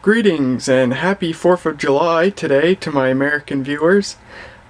Greetings and happy 4th of July today to my American viewers.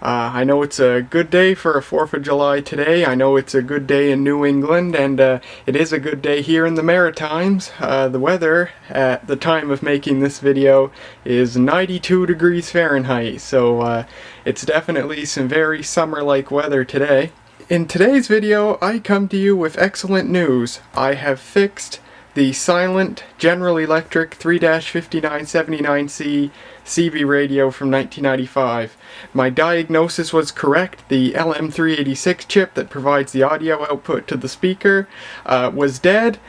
I know it's a good day for a 4th of July today. I know it's a good day in New England, and it is a good day here in the Maritimes. The weather at the time of making this video is 92 degrees Fahrenheit, so it's definitely some very summer-like weather today. In today's video, I come to you with excellent news. I have fixed the silent General Electric 3-5979C CB radio from 1995. My diagnosis was correct. The LM386 chip that provides the audio output to the speaker was dead.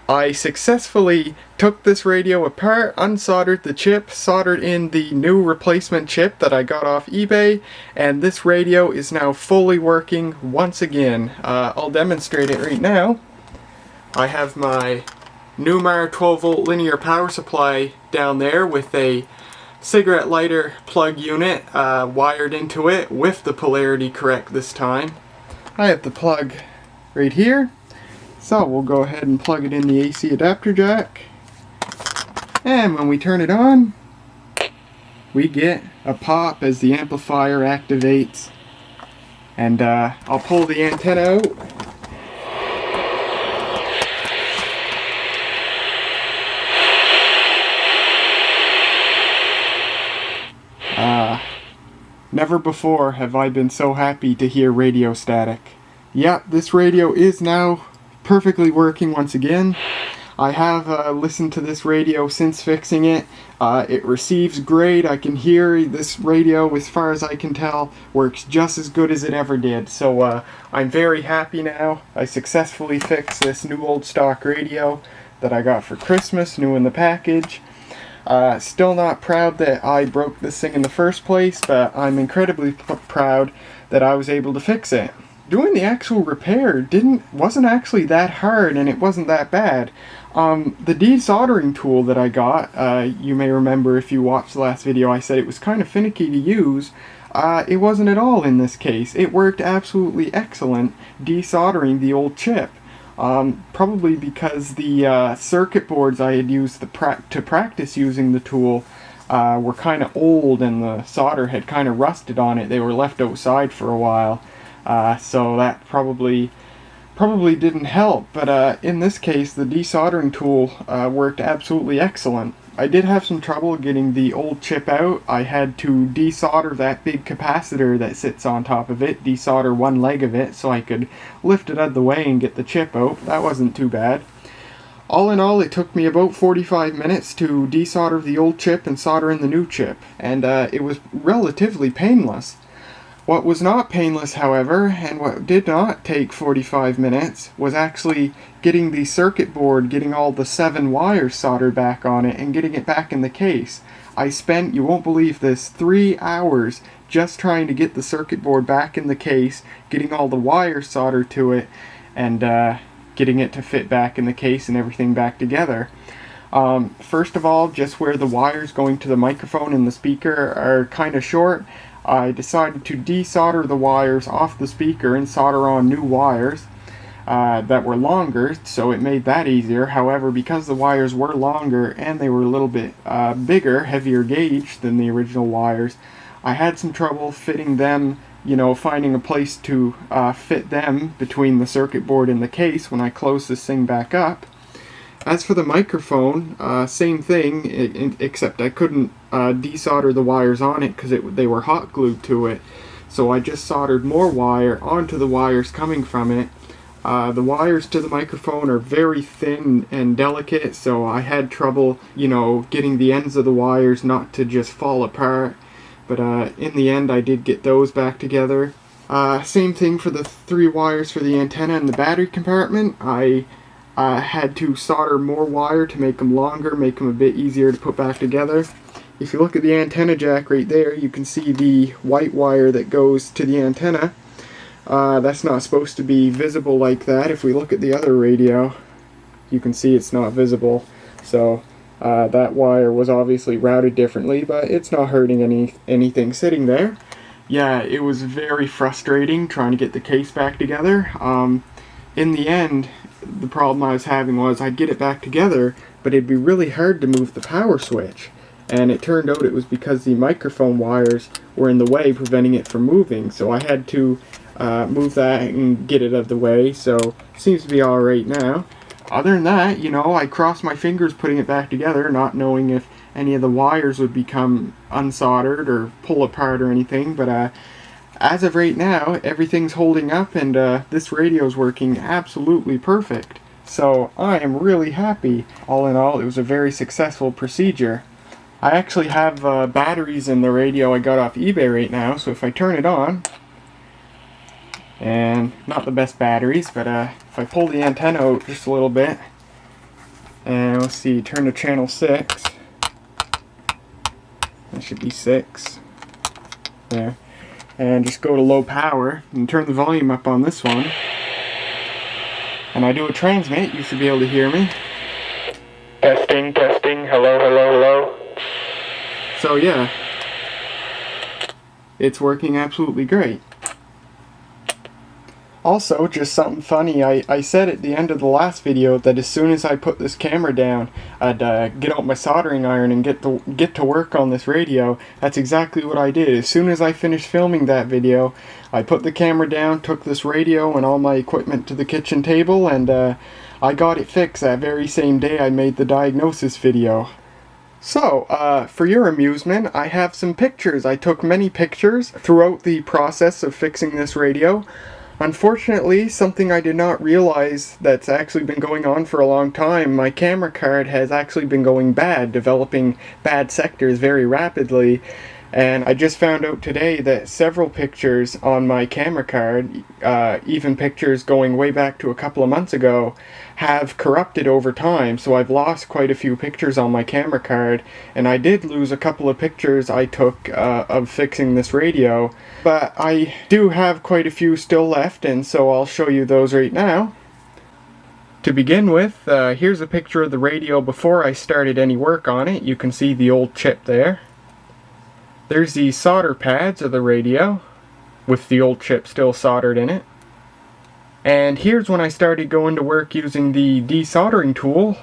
I successfully took this radio apart, unsoldered the chip, soldered in the new replacement chip that I got off eBay, and this radio is now fully working once again. I'll demonstrate it right now. I have my Newmar 12-volt linear power supply down there with a cigarette lighter plug unit wired into it with the polarity correct this time. I have the plug right here, so we'll go ahead and plug it in the AC adapter jack, and when we turn it on we get a pop as the amplifier activates, and I'll pull the antenna out. Never before have I been so happy to hear radio static. Yep, this radio is now perfectly working once again. I have listened to this radio since fixing it. It receives great. I can hear this radio, as far as I can tell, works just as good as it ever did. So I'm very happy now. I successfully fixed this new old stock radio that I got for Christmas, new in the package. Still not proud that I broke this thing in the first place, but I'm incredibly proud that I was able to fix it. Doing the actual repair wasn't actually that hard, and it wasn't that bad. The desoldering tool that I got, you may remember if you watched the last video, I said it was kind of finicky to use. It wasn't at all in this case. It worked absolutely excellent desoldering the old chip. Probably because the circuit boards I had used to practice using the tool were kind of old, and the solder had kind of rusted on it. They were left outside for a while, so that probably didn't help. But in this case, the desoldering tool worked absolutely excellent. I did have some trouble getting the old chip out. I had to desolder that big capacitor that sits on top of it, desolder one leg of it so I could lift it out of the way and get the chip out. That wasn't too bad. All in all, it took me about 45 minutes to desolder the old chip and solder in the new chip, and it was relatively painless. What was not painless, however, and what did not take 45 minutes, was actually getting the circuit board, getting all the 7 wires soldered back on it, and getting it back in the case. I spent, you won't believe this, 3 hours just trying to get the circuit board back in the case, getting all the wires soldered to it, and getting it to fit back in the case and everything back together. First of all, just where the wires going to the microphone and the speaker are kind of short, I decided to desolder the wires off the speaker and solder on new wires that were longer, so it made that easier. However, because the wires were longer and they were a little bit bigger, heavier gauge than the original wires, I had some trouble fitting them, finding a place to fit them between the circuit board and the case when I closed this thing back up. As for the microphone, same thing, except I couldn't desolder the wires on it because they were hot glued to it. So I just soldered more wire onto the wires coming from it. The wires to the microphone are very thin and delicate, so I had trouble, getting the ends of the wires not to just fall apart. But in the end, I did get those back together. Same thing for the 3 wires for the antenna and the battery compartment. I had to solder more wire to make them longer, make them a bit easier to put back together. If you look at the antenna jack right there, you can see the white wire that goes to the antenna. That's not supposed to be visible like that. If we look at the other radio, you can see it's not visible. So that wire was obviously routed differently, but it's not hurting anything sitting there. Yeah, it was very frustrating trying to get the case back together. In the end, the problem I was having was I'd get it back together, but it'd be really hard to move the power switch. and it turned out it was because the microphone wires were in the way, preventing it from moving. So I had to move that and get it out of the way, so it seems to be alright now. Other than that, you know, I crossed my fingers putting it back together, not knowing if any of the wires would become unsoldered or pull apart or anything, but as of right now, everything's holding up, and this radio's working absolutely perfect. So I am really happy. All in all, it was a very successful procedure. I actually have batteries in the radio I got off eBay right now, so if I turn it on, and not the best batteries, but if I pull the antenna out just a little bit, and let's see, turn to channel 6, that should be 6, there, and just go to low power, and turn the volume up on this one, and I do a transmit, you should be able to hear me. Testing, testing, hello, hello, hello. So yeah, it's working absolutely great. Also, just something funny, I said at the end of the last video that as soon as I put this camera down, I'd get out my soldering iron and get to work on this radio. That's exactly what I did. As soon as I finished filming that video, I put the camera down, took this radio and all my equipment to the kitchen table, and I got it fixed that very same day I made the diagnosis video. So, for your amusement, I have some pictures. I took many pictures throughout the process of fixing this radio. Unfortunately, something I did not realize that's actually been going on for a long time, my camera card has actually been going bad, developing bad sectors very rapidly, and I just found out today that several pictures on my camera card, even pictures going way back to a couple of months ago, have corrupted over time, so I've lost quite a few pictures on my camera card, and I did lose a couple of pictures I took of fixing this radio, but I do have quite a few still left, and so I'll show you those right now. To begin with, here's a picture of the radio before I started any work on it. You can see the old chip there. There's the solder pads of the radio, with the old chip still soldered in it. And here's when I started going to work using the desoldering tool,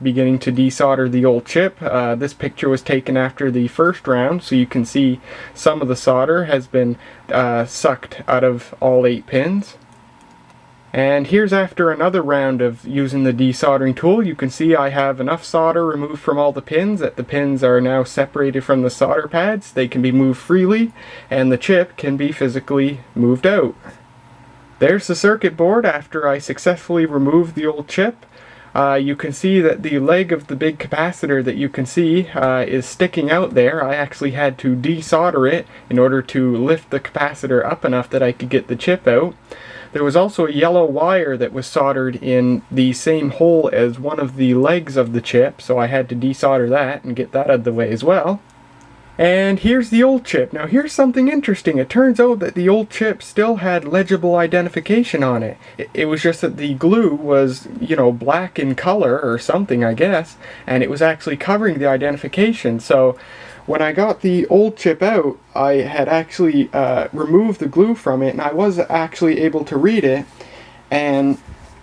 beginning to desolder the old chip. This picture was taken after the first round, so you can see some of the solder has been sucked out of all 8 pins. And here's after another round of using the desoldering tool. You can see I have enough solder removed from all the pins that the pins are now separated from the solder pads. They can be moved freely, and the chip can be physically moved out. There's the circuit board after I successfully removed the old chip. You can see that the leg of the big capacitor that you can see is sticking out there. I actually had to desolder it in order to lift the capacitor up enough that I could get the chip out. There was also a yellow wire that was soldered in the same hole as one of the legs of the chip, so I had to desolder that and get that out of the way as well. And here's the old chip. Now here's something interesting. It turns out that the old chip still had legible identification on it. It was just that the glue was, you know, black in color or something, I guess, and it was actually covering the identification. So when I got the old chip out, I had actually removed the glue from it, and I was actually able to read it, and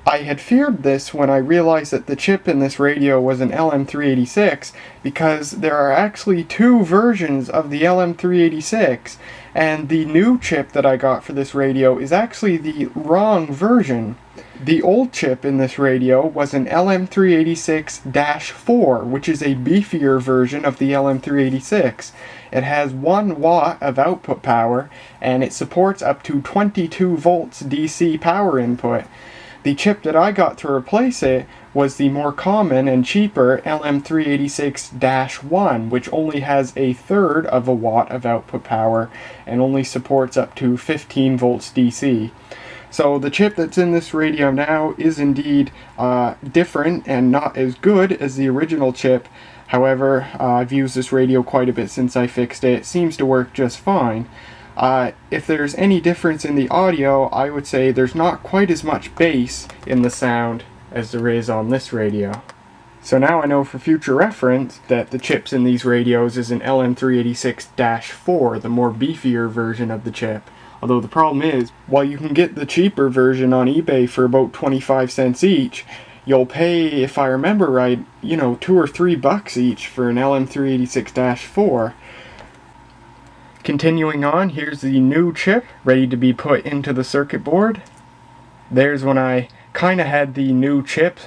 I had feared this when I realized that the chip in this radio was an LM386, because there are actually 2 versions of the LM386, and the new chip that I got for this radio is actually the wrong version. The old chip in this radio was an LM386-4, which is a beefier version of the LM386. It has 1 watt of output power, and it supports up to 22 volts DC power input. The chip that I got to replace it was the more common and cheaper LM386-1, which only has 1/3 of a watt of output power and only supports up to 15 volts DC. So the chip that's in this radio now is indeed different and not as good as the original chip. However, I've used this radio quite a bit since I fixed it. It seems to work just fine. If there's any difference in the audio, I would say there's not quite as much bass in the sound as there is on this radio. So now I know for future reference that the chips in these radios is an LM386-4, the more beefier version of the chip. Although the problem is, while you can get the cheaper version on eBay for about 25 cents each, you'll pay, if I remember right, you know, $2 or $3 each for an LM386-4. Continuing on, here's the new chip ready to be put into the circuit board. There's when I kind of had the new chip,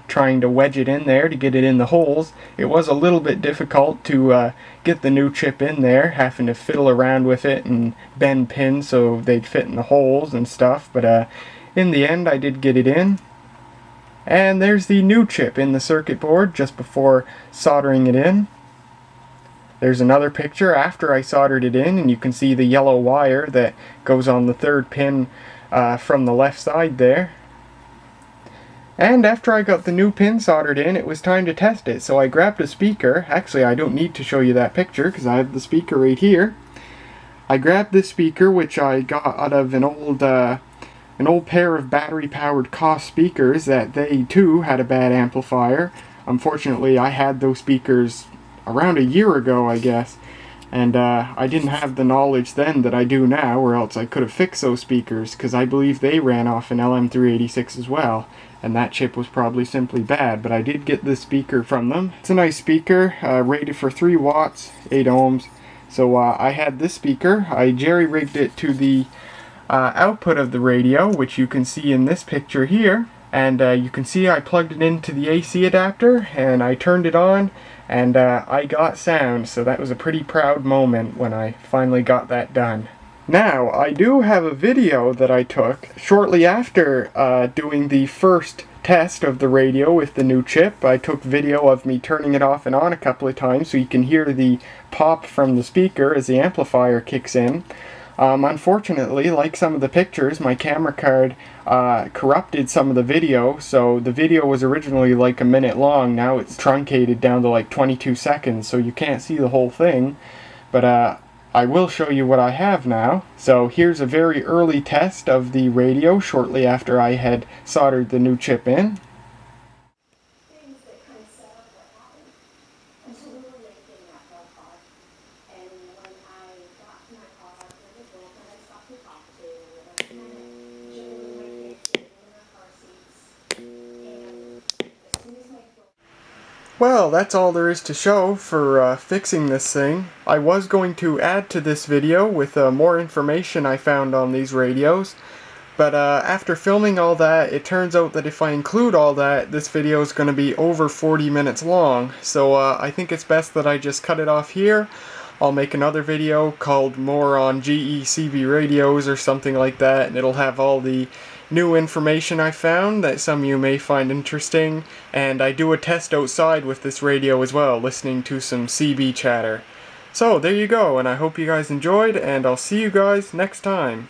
trying to wedge it in there to get it in the holes. It was a little bit difficult to get the new chip in there, having to fiddle around with it and bend pins so they'd fit in the holes and stuff, but in the end I did get it in. And there's the new chip in the circuit board just before soldering it in. There's another picture after I soldered it in, and you can see the yellow wire that goes on the third pin from the left side there. And after I got the new pin soldered in, it was time to test it. So I grabbed a speaker. Actually, I don't need to show you that picture because I have the speaker right here. I grabbed this speaker, which I got out of an old pair of battery-powered Koss speakers that they too had a bad amplifier. Unfortunately, I had those speakers around a year ago, I guess, and I didn't have the knowledge then that I do now, or else I could have fixed those speakers, because I believe they ran off an LM386 as well, and that chip was probably simply bad. But I did get this speaker from them. It's a nice speaker, rated for 3 watts, 8 ohms. So I had this speaker. I jerry-rigged it to the output of the radio, which you can see in this picture here. And you can see I plugged it into the AC adapter, and I turned it on, and I got sound. So that was a pretty proud moment when I finally got that done. Now, I do have a video that I took shortly after doing the first test of the radio with the new chip. I took video of me turning it off and on a couple of times so you can hear the pop from the speaker as the amplifier kicks in. Unfortunately, like some of the pictures, my camera card corrupted some of the video, so the video was originally like a minute long. Now it's truncated down to like 22 seconds, so you can't see the whole thing. But I will show you what I have now. So here's a very early test of the radio shortly after I had soldered the new chip in. Well, that's all there is to show for fixing this thing. I was going to add to this video with more information I found on these radios, but after filming all that, it turns out that if I include all that, this video is going to be over 40 minutes long. So I think it's best that I just cut it off here. I'll make another video called more on GE CB radios or something like that, and it'll have all the new information I found that some of you may find interesting, and I do a test outside with this radio as well, listening to some CB chatter. So there you go, and I hope you guys enjoyed, and I'll see you guys next time.